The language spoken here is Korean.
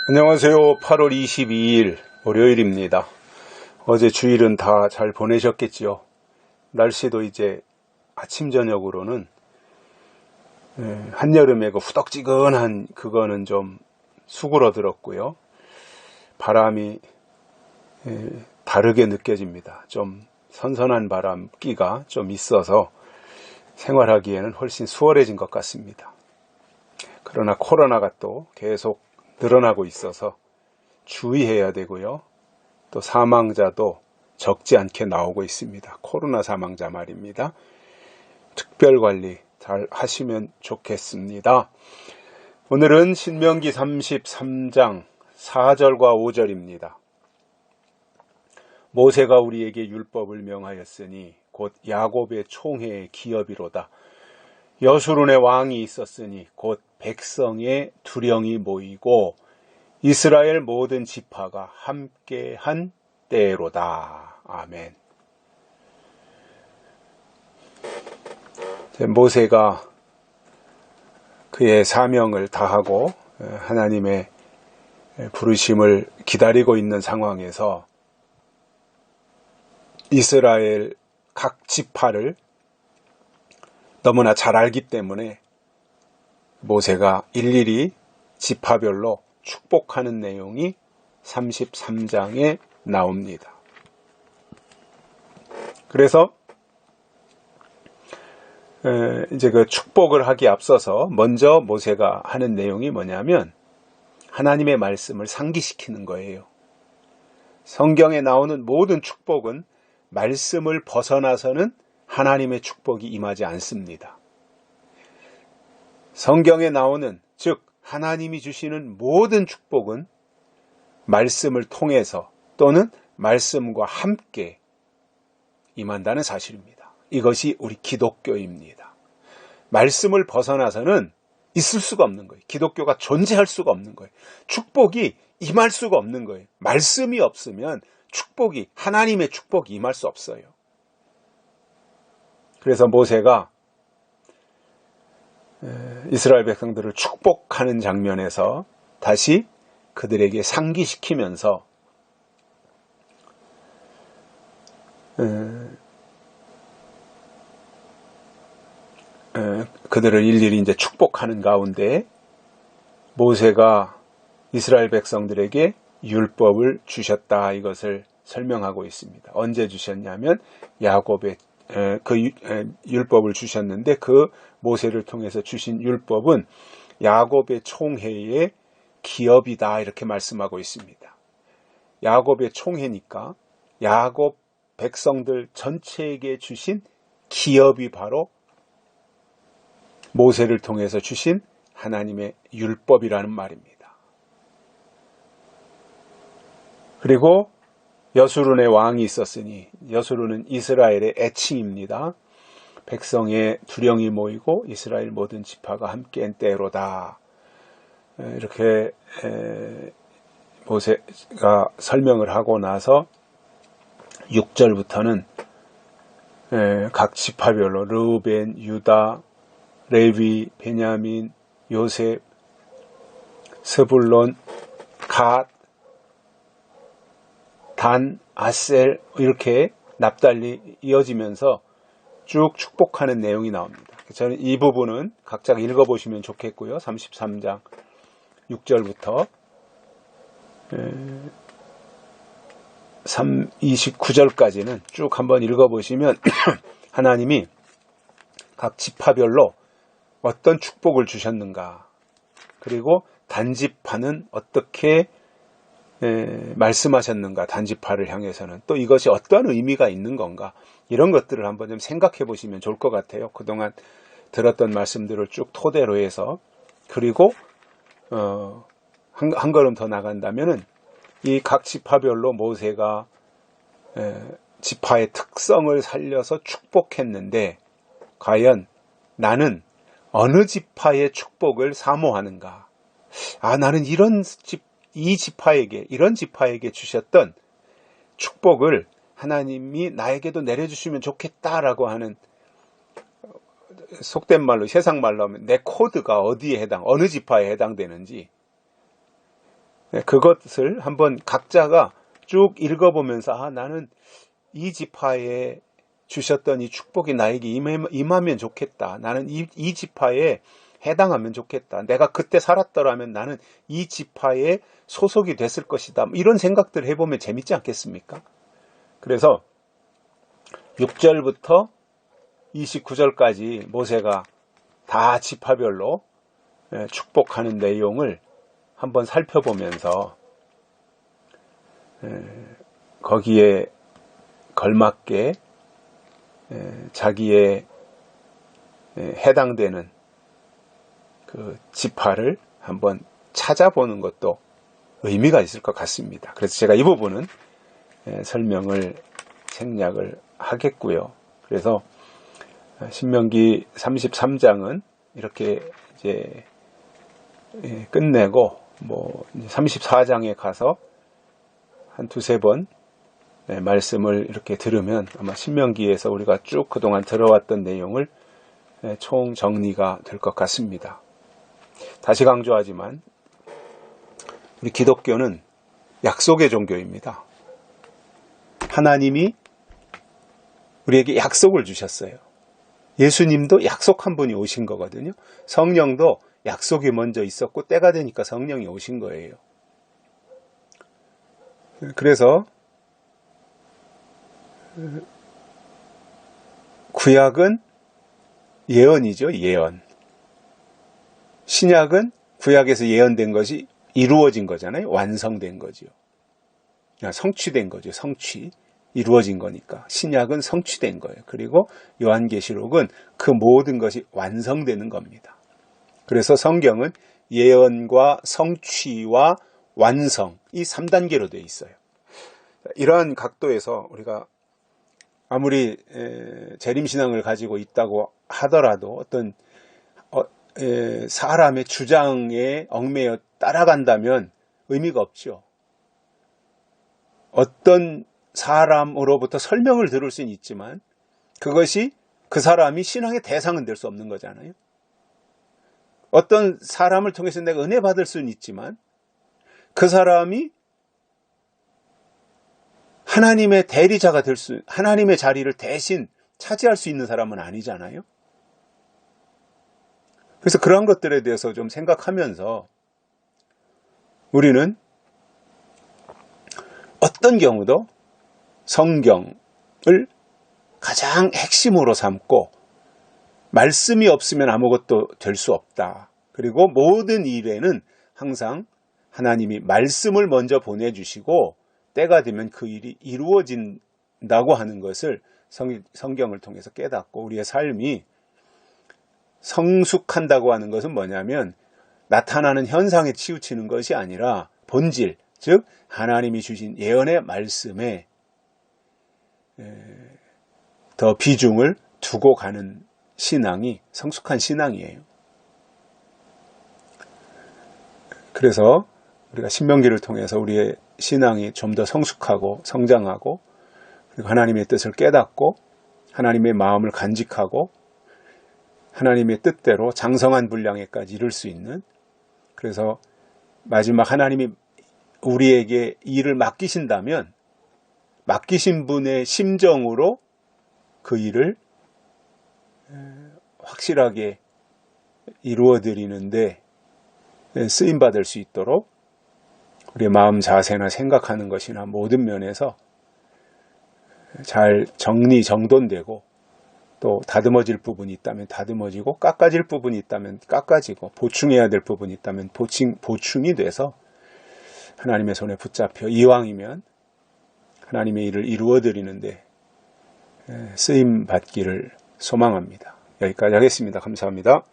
안녕하세요. 8월 22일 월요일입니다. 어제 주일은 다 잘 보내셨겠지요. 날씨도 이제 아침 저녁으로는 한여름에 그 후덕지근한 그거는 좀 수그러들었고요. 바람이 다르게 느껴집니다. 좀 선선한 바람기가 좀 있어서 생활하기에는 훨씬 수월해진 것 같습니다. 그러나 코로나가 또 계속 늘어나고 있어서 주의해야 되고요. 또 사망자도 적지 않게 나오고 있습니다. 코로나 사망자 말입니다. 특별관리 잘 하시면 좋겠습니다. 오늘은 신명기 33장 4절과 5절입니다. 모세가 우리에게 율법을 명하였으니 곧 야곱의 총회의 기업이로다. 여수론의 왕이 있었으니 곧 백성의 두령이 모이고 이스라엘 모든 지파가 함께한 때로다. 아멘. 모세가 그의 사명을 다하고 하나님의 부르심을 기다리고 있는 상황에서 이스라엘 각 지파를 너무나 잘 알기 때문에 모세가 일일이 지파별로 축복하는 내용이 33장에 나옵니다. 그래서 이제 그 축복을 하기에 앞서서 먼저 모세가 하는 내용이 뭐냐면 하나님의 말씀을 상기시키는 거예요. 성경에 나오는 모든 축복은 말씀을 벗어나서는 하나님의 축복이 임하지 않습니다. 성경에 나오는, 즉 하나님이 주시는 모든 축복은 말씀을 통해서 또는 말씀과 함께 임한다는 사실입니다. 이것이 우리 기독교입니다. 말씀을 벗어나서는 있을 수가 없는 거예요. 기독교가 존재할 수가 없는 거예요. 축복이 임할 수가 없는 거예요. 말씀이 없으면 축복이, 하나님의 축복이 임할 수 없어요. 그래서 모세가 이스라엘 백성들을 축복하는 장면에서 다시 그들에게 상기시키면서 그들을 일일이 이제 축복하는 가운데 모세가 이스라엘 백성들에게 율법을 주셨다, 이것을 설명하고 있습니다. 언제 주셨냐면 야곱의 율법을 주셨는데 그 모세를 통해서 주신 율법은 야곱의 총회의 기업이다, 이렇게 말씀하고 있습니다. 야곱의 총회니까 야곱 백성들 전체에게 주신 기업이 바로 모세를 통해서 주신 하나님의 율법이라는 말입니다. 그리고 여수론의 왕이 있었으니, 여수론은 이스라엘의 애칭입니다. 백성의 두령이 모이고 이스라엘 모든 지파가 함께한 때로다. 이렇게 모세가 설명을 하고 나서 6절부터는 각 지파별로 르우벤, 유다, 레위, 베냐민, 요셉, 스불론, 갓, 단, 아셀, 이렇게 납달리 이어지면서 쭉 축복하는 내용이 나옵니다. 저는 이 부분은 각자 읽어보시면 좋겠고요. 33장 6절부터 29절까지는 쭉 한번 읽어보시면 하나님이 각 지파별로 어떤 축복을 주셨는가, 그리고 단지파는 어떻게 말씀하셨는가, 단지파를 향해서는 또 이것이 어떤 의미가 있는 건가, 이런 것들을 한번 좀 생각해 보시면 좋을 것 같아요. 그동안 들었던 말씀들을 쭉 토대로 해서. 그리고 한 걸음 더 나간다면은 이 각 지파별로 모세가 지파의 특성을 살려서 축복했는데 과연 나는 어느 지파의 축복을 사모하는가? 나는 이 지파에게, 이런 지파에게 주셨던 축복을 하나님이 나에게도 내려주시면 좋겠다라고 하는, 속된 말로, 세상 말로 하면 내 코드가 어디에 어느 지파에 해당되는지, 그것을 한번 각자가 쭉 읽어보면서 나는 이 지파에 주셨던 이 축복이 나에게 임하면 좋겠다. 나는 이 지파에 해당하면 좋겠다. 내가 그때 살았더라면 나는 이 지파에 소속이 됐을 것이다. 이런 생각들을 해보면 재밌지 않겠습니까? 그래서 6절부터 29절까지 모세가 다 지파별로 축복하는 내용을 한번 살펴보면서 거기에 걸맞게 자기의 해당되는 그 지파를 한번 찾아보는 것도 의미가 있을 것 같습니다. 그래서 제가 이 부분은 설명을 생략을 하겠고요. 그래서 신명기 33장은 이렇게 이제 끝내고 34장에 가서 한 두세 번 말씀을 이렇게 들으면 아마 신명기에서 우리가 쭉 그동안 들어왔던 내용을 총 정리가 될 것 같습니다. 다시 강조하지만 우리 기독교는 약속의 종교입니다. 하나님이 우리에게 약속을 주셨어요. 예수님도 약속한 분이 오신 거거든요. 성령도 약속이 먼저 있었고 때가 되니까 성령이 오신 거예요. 그래서 구약은 예언이죠. 예언. 신약은 구약에서 예언된 것이 이루어진 거잖아요. 완성된 거죠. 성취된 거죠. 성취. 이루어진 거니까. 신약은 성취된 거예요. 그리고 요한계시록은 그 모든 것이 완성되는 겁니다. 그래서 성경은 예언과 성취와 완성, 이 3단계로 되어 있어요. 이러한 각도에서 우리가 아무리 재림신앙을 가지고 있다고 하더라도 어떤 사람의 주장에 얽매여 따라간다면 의미가 없죠. 어떤 사람으로부터 설명을 들을 수는 있지만 그것이 그 사람이 신앙의 대상은 될 수 없는 거잖아요. 어떤 사람을 통해서 내가 은혜 받을 수는 있지만 그 사람이 하나님의 대리자가 될 수, 하나님의 자리를 대신 차지할 수 있는 사람은 아니잖아요. 그래서 그런 것들에 대해서 좀 생각하면서 우리는 어떤 경우도 성경을 가장 핵심으로 삼고 말씀이 없으면 아무것도 될 수 없다. 그리고 모든 일에는 항상 하나님이 말씀을 먼저 보내주시고 때가 되면 그 일이 이루어진다고 하는 것을 성경을 통해서 깨닫고 우리의 삶이 성숙한다고 하는 것은 뭐냐면 나타나는 현상에 치우치는 것이 아니라 본질, 즉 하나님이 주신 예언의 말씀에 더 비중을 두고 가는 신앙이 성숙한 신앙이에요. 그래서 우리가 신명기를 통해서 우리의 신앙이 좀 더 성숙하고 성장하고 그리고 하나님의 뜻을 깨닫고 하나님의 마음을 간직하고 하나님의 뜻대로 장성한 분량에까지 이룰 수 있는, 그래서 마지막 하나님이 우리에게 일을 맡기신다면 맡기신 분의 심정으로 그 일을 확실하게 이루어드리는데 쓰임받을 수 있도록 우리의 마음 자세나 생각하는 것이나 모든 면에서 잘 정돈되고 또 다듬어질 부분이 있다면 다듬어지고 깎아질 부분이 있다면 깎아지고 보충해야 될 부분이 있다면 보충이 돼서 하나님의 손에 붙잡혀 이왕이면 하나님의 일을 이루어드리는데 쓰임받기를 소망합니다. 여기까지 하겠습니다. 감사합니다.